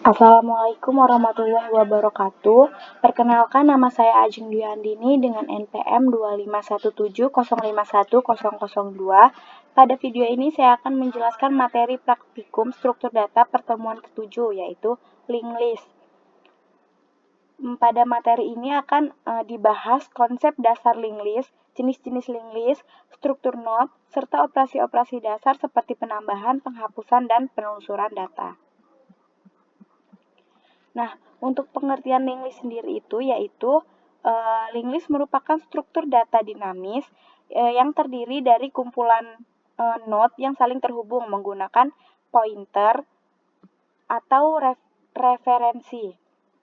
Assalamualaikum warahmatullahi wabarakatuh. Perkenalkan, nama saya Ajeng Dwi Andini dengan NPM 25170510002. Pada video ini saya akan menjelaskan materi praktikum struktur data pertemuan ke-7, yaitu linked list. Pada materi ini akan dibahas konsep dasar linked list, jenis-jenis linked list, struktur node, serta operasi-operasi dasar seperti penambahan, penghapusan, dan penelusuran data. Nah, untuk pengertian linked list sendiri itu yaitu linked list merupakan struktur data dinamis yang terdiri dari kumpulan node yang saling terhubung menggunakan pointer atau referensi.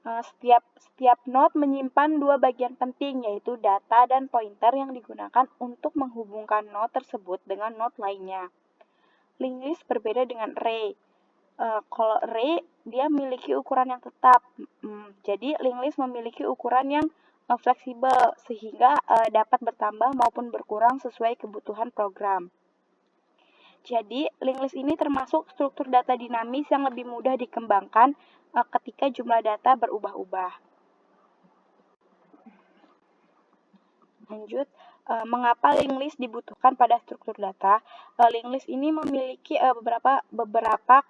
Setiap node menyimpan dua bagian penting, yaitu data dan pointer yang digunakan untuk menghubungkan node tersebut dengan node lainnya. Linked list berbeda dengan array. Kalau array, dia memiliki ukuran yang tetap. Jadi, linked list memiliki ukuran yang fleksibel, sehingga dapat bertambah maupun berkurang sesuai kebutuhan program. Jadi, linked list ini termasuk struktur data dinamis yang lebih mudah dikembangkan ketika jumlah data berubah-ubah. Lanjut, mengapa linked list dibutuhkan pada struktur data? Linked list ini memiliki beberapa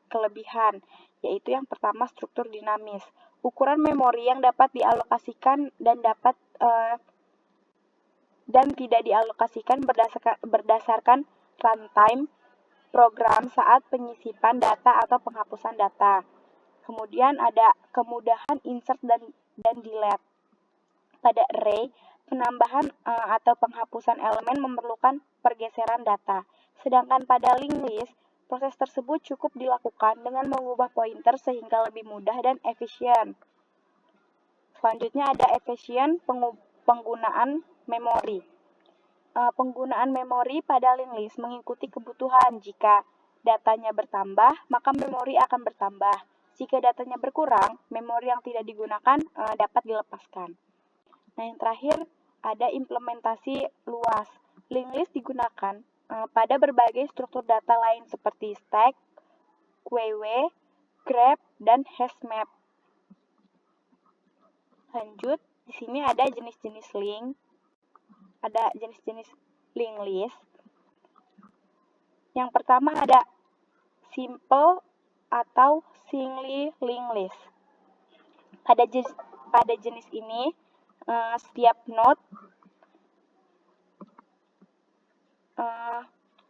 kelebihan, yaitu yang pertama struktur dinamis. Ukuran memori yang dapat dialokasikan dan tidak dialokasikan berdasarkan runtime program saat penyisipan data atau penghapusan data. Kemudian ada kemudahan insert dan delete. Pada array, penambahan atau penghapusan elemen memerlukan pergeseran data. Sedangkan pada linked list, proses tersebut cukup dilakukan dengan mengubah pointer sehingga lebih mudah dan efisien. Selanjutnya ada efisien penggunaan memori. Penggunaan memori pada linked list mengikuti kebutuhan. Jika datanya bertambah, maka memori akan bertambah. Jika datanya berkurang, memori yang tidak digunakan dapat dilepaskan. Nah, yang terakhir ada implementasi luas. Linked list digunakan pada berbagai struktur data lain seperti stack, QW, graph, dan hash map. Lanjut, di sini ada jenis-jenis link. Ada jenis-jenis linked list. Yang pertama ada simple atau singly linked list. Pada jenis ini, setiap node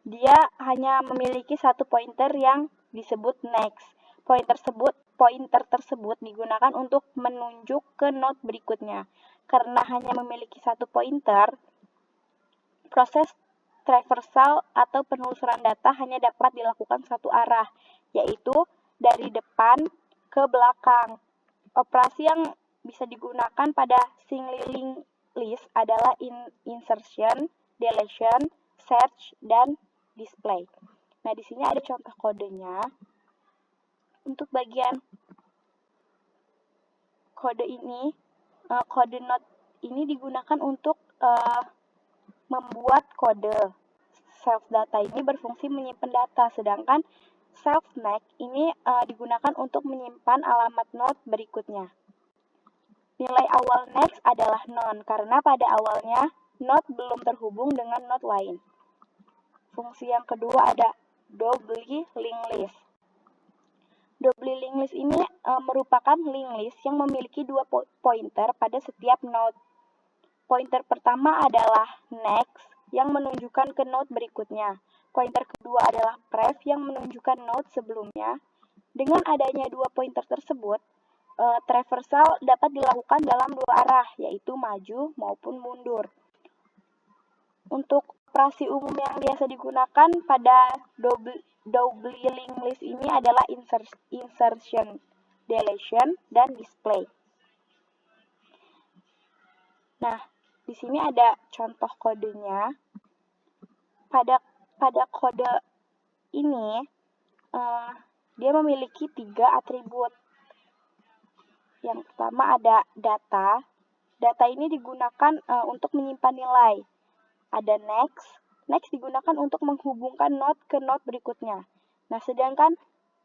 dia hanya memiliki satu pointer yang disebut next. Pointer tersebut digunakan untuk menunjuk ke node berikutnya. Karena hanya memiliki satu pointer, proses traversal atau penelusuran data hanya dapat dilakukan satu arah, yaitu dari depan ke belakang. Operasi yang bisa digunakan pada singly linked list adalah insertion, deletion, search, dan display. Nah, di sini ada contoh kodenya. Untuk bagian kode ini, kode node ini digunakan untuk membuat kode. Self data ini berfungsi menyimpan data, sedangkan self next ini digunakan untuk menyimpan alamat node berikutnya. Nilai awal next adalah none, karena pada awalnya node belum terhubung dengan node lain. Fungsi yang kedua ada doubly linked list. Doubly linked list ini merupakan linked list yang memiliki dua pointer pada setiap node. Pointer pertama adalah next yang menunjukkan ke node berikutnya. Pointer kedua adalah pref yang menunjukkan node sebelumnya. Dengan adanya dua pointer tersebut, traversal dapat dilakukan dalam dua arah, yaitu maju maupun mundur. Untuk operasi umum yang biasa digunakan pada doubly linked list ini adalah insertion, deletion, dan display. Nah, di sini ada contoh kodenya. Pada kode ini, dia memiliki 3 atribut. Yang pertama ada data. Data ini digunakan untuk menyimpan nilai. Ada next. Next digunakan untuk menghubungkan node ke node berikutnya. Nah, sedangkan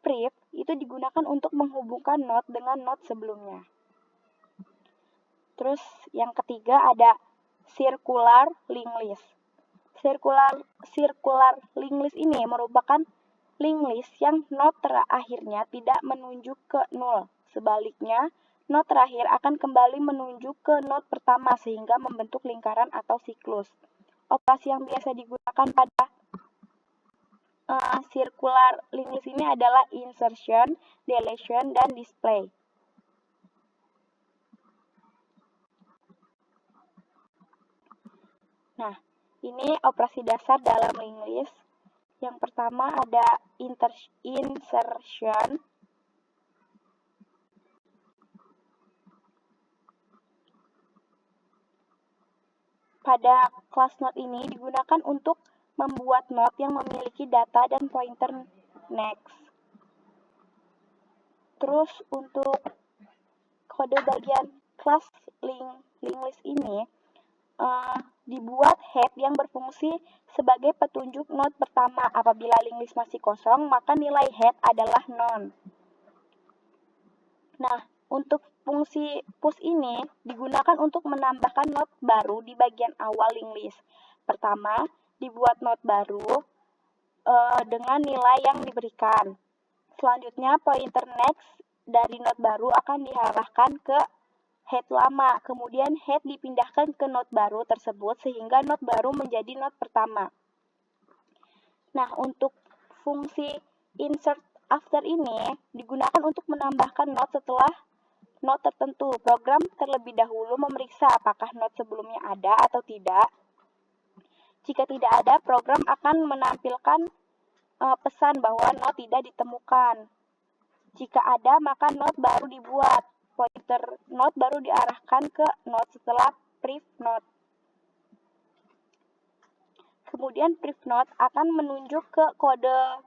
pref itu digunakan untuk menghubungkan not dengan not sebelumnya. Terus yang ketiga ada circular linked list. Circular linked list ini merupakan linked list yang not terakhirnya tidak menunjuk ke nol. Sebaliknya, not terakhir akan kembali menunjuk ke not pertama sehingga membentuk lingkaran atau siklus. Operasi yang biasa digunakan pada circular linked list ini adalah insertion, deletion, dan display. Nah, ini operasi dasar dalam linked list. Yang pertama ada insertion. Pada kelas not ini digunakan untuk membuat not yang memiliki data dan pointer next. Terus untuk kode bagian kelas linked list ini dibuat head yang berfungsi sebagai petunjuk not pertama. Apabila linked list masih kosong, maka nilai head adalah none. Nah, untuk fungsi push ini digunakan untuk menambahkan not baru di bagian awal linked list. Pertama, dibuat not baru dengan nilai yang diberikan. Selanjutnya, pointer next dari not baru akan diarahkan ke head lama. Kemudian head dipindahkan ke not baru tersebut sehingga not baru menjadi not pertama. Nah, untuk fungsi insert after ini digunakan untuk menambahkan not setelah not tertentu. Program terlebih dahulu memeriksa apakah not sebelumnya ada atau tidak. Jika tidak ada, program akan menampilkan pesan bahwa not tidak ditemukan. Jika ada, maka not baru dibuat. Pointer not baru diarahkan ke not setelah pref not. Kemudian pref not akan menunjuk ke kode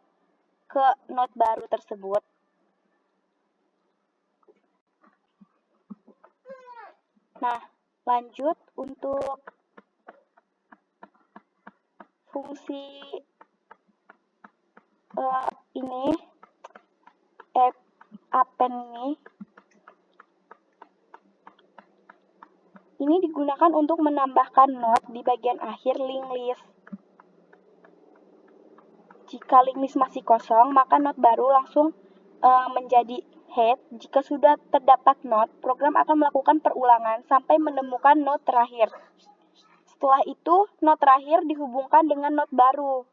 ke not baru tersebut. Nah, lanjut untuk fungsi ini append ini digunakan untuk menambahkan not di bagian akhir linked list. Jika linked list masih kosong, maka not baru langsung menjadi head. Jika sudah terdapat not, program akan melakukan perulangan sampai menemukan not terakhir. Setelah itu, not terakhir dihubungkan dengan not baru.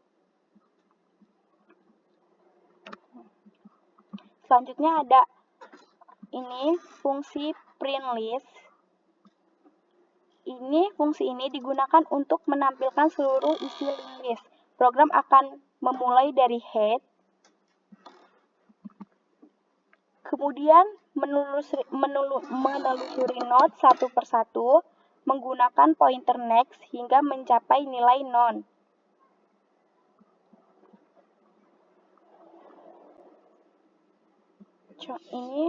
Selanjutnya ada ini fungsi print list. Fungsi ini digunakan untuk menampilkan seluruh isi linked list. Program akan memulai dari head, kemudian menelusuri not satu persatu menggunakan pointer next hingga mencapai nilai none. Ini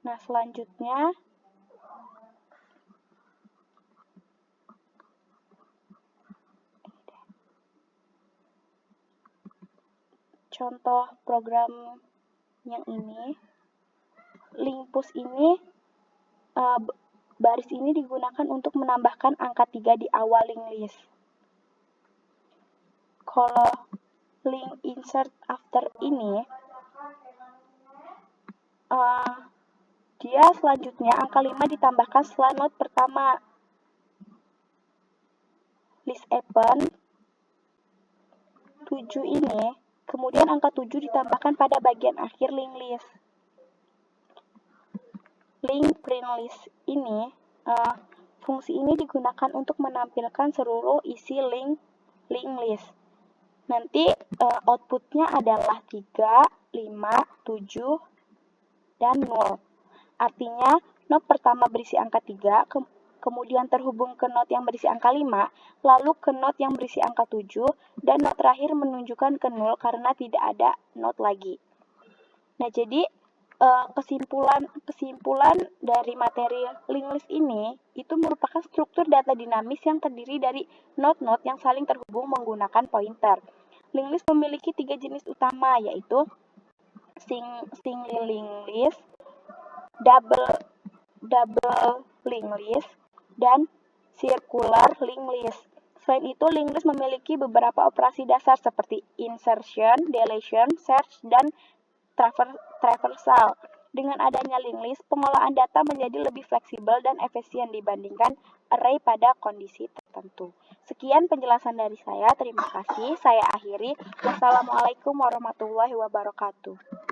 nah, selanjutnya contoh program yang ini. Link push ini baris ini digunakan untuk menambahkan angka 3 di awal linked list. Kalau link insert after ini dia selanjutnya angka 5 ditambahkan setelah not pertama. List append 7 ini, kemudian angka 7 ditambahkan pada bagian akhir linked list. Link print list ini, fungsi ini digunakan untuk menampilkan seluruh isi linked list. Nanti outputnya adalah 3, 5, 7, dan 0. Artinya, not pertama berisi angka 3, kemudian terhubung ke not yang berisi angka 5, lalu ke not yang berisi angka 7, dan not terakhir menunjukkan ke 0 karena tidak ada not lagi. Nah, jadi kesimpulan dari materi linked list ini itu merupakan struktur data dinamis yang terdiri dari node-node yang saling terhubung menggunakan pointer. Linked list memiliki 3 jenis utama, yaitu single linked list, double linked list, dan circular linked list. Selain itu, linked list memiliki beberapa operasi dasar seperti insertion, deletion, search, dan traversal. Dengan adanya linked list, pengolahan data menjadi lebih fleksibel dan efisien dibandingkan array pada kondisi tertentu. Sekian penjelasan dari saya. Terima kasih. Saya akhiri. Wassalamualaikum warahmatullahi wabarakatuh.